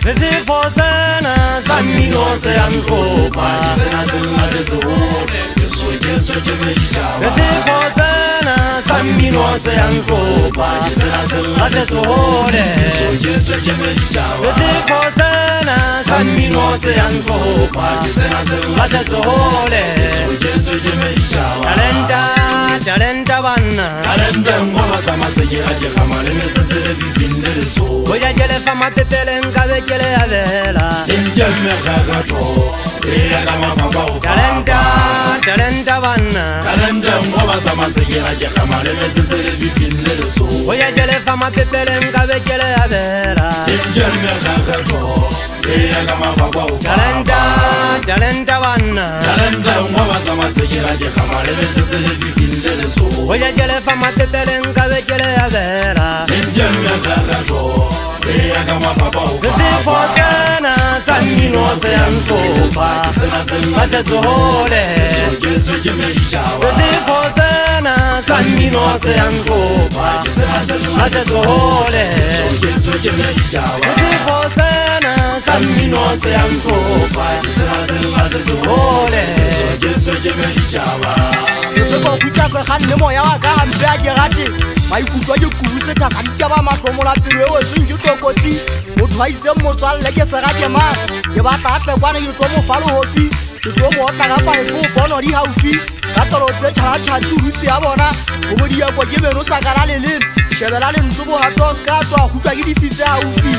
Fosana Samino se ankopa Sena sena tezuhole Yeso jemejaba Fosana Samino se ankopa Sena sena tezuhole Yeso jemejaba Fosana Samino se ankopa Sena sena tezuhole Yeso jemejaba Talenta bana Talenta ngoma sama sege aje kamale nesesere vivinde leso Oya jele fama pepele ngabe jele avela Njeme khagato Eya kama papa ufaba Talenta bana Talenta ngoma sama sege aje kamale nesesere vivinde leso Oya jele fama pepele ngabe jele avela Njeme khagato Eya kama papa ufaba Talenta bana Talenta ngoma sama sege aje kamale nesesere vivinde leso Oya jele fama pepele ngabe jele avela Njeme khagato Eya kama papa ufaba Fosana Samino se ankopa Sena tezuhole Yeso jemejaba Fosana Samino se ankopa Sena tezuhole Yeso jemejaba Fosana Samino se ankopa Sena tezuhole Yeso jemejaba Sefo kutsa se khanne moya wa ka hampe a gerate maikutwa ke kubuse tsa santia ba mahlomola pele o seng ke tokotsi motho a itse motswalle ke se rate ma ke ba tatle kwana yo to mo falo hofi ke to mo tla ga fa ifo bono di haufi ka tolo tse tshara tshatu rutsi ya bona go bodi ya kwa ke beno sa kana le shebela le ntsubo ha tos ka tswa khutwa ke di fitse haufi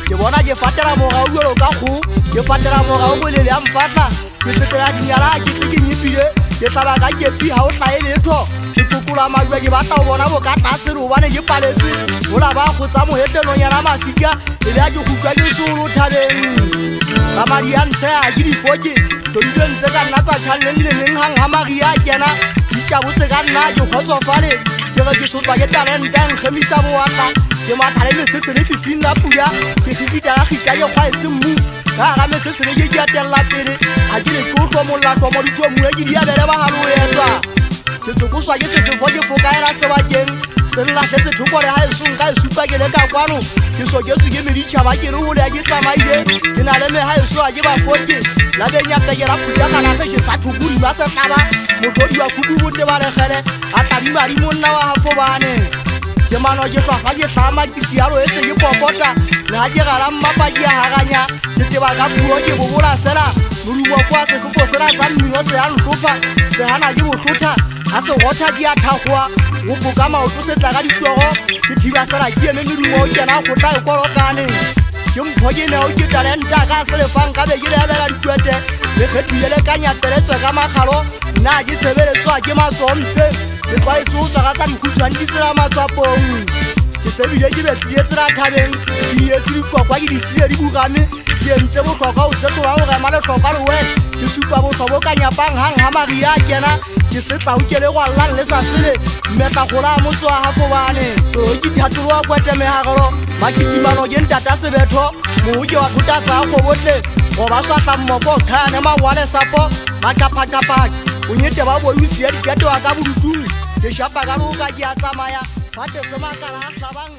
ke bona ke fatela mo ga o yo ka go ke fatela mo ga o bolele ya mfatla ke tsetela dinyala ke nyipile ke tlaba ka kepi ha o hlae letho ke kokula majwa ke batla o bona bo ka tlase re o bane ke paletse hola ba go tsa mohetleno nyana mafika e le a ke khutwa ke solo thabeng ba madi a ntse a ke difoke to di ntse ka nna tsa challenge hang ha mari a kena di tja botse ka nna ke khotsofale ke re ke shotwa ke talenta nkgemisa boatla ke mathale mesese le fifina puya ke fifita ga khita ke khwaetse mmu ka ga mesese le ke atella pele a ke le go hlomolla hlomo di tlo mue ke di abele ba halo etwa ke tsokoswa ke sefo ke fokaela sebakeng sella tletse thoko le ha e sonka e supa ke le ka kwano ke so ke tsike meditšhaba ke le hole ya ke tsamaile ke na le me ha e so a ke ba foke la benya peke la puta kana fe sa thukuri ba se tlaba motlodi wa kudu bote ba le gele a tlabi mari monna wa hafo bane ke mano ke tlhafa ke tlama ke tialo etse ke popota la ke gala mmapa ke haganya ke teba ka puo ke bobola fela morumo kwa se fofo sena sa mmino se a ntlhofa se hana ke bohlotha ha se gotha di a thagwa o boka maoto se tla ka ditogo ke thiba sela ke eme medumo o kena go tla e kolokane ke mphokene o ke talenta ka se le fang ka be ke le abela ditwete le kgethuye le ka nyateletswe ka magalo nna ke sebeletswa ke matsompe ke twaetse o tswa ka tsa mokhutswane di tsela matswapong ke sebile ke betiye tsela thabeng ke etse dikokwa ke di siye di bugame ke ntse bohlokwa o setola go rema lehlokwa le wet ke supa bohlobo ka nyapang hang ha mari a kena ke setla o ke le gwallang le sa sele mmetla gola a motse wa hafo bane toro ke dihatolo wa kwete mehagelo makitimano ke ntata sebetho mooke wa thotatsa go botle go ba swahla mmoko khane mawale sapo makaphakaphak o nyete ba boi o siya dikete wa ka bodutung ke shapa ka loka ke a tsamaya fate semakala a hlabang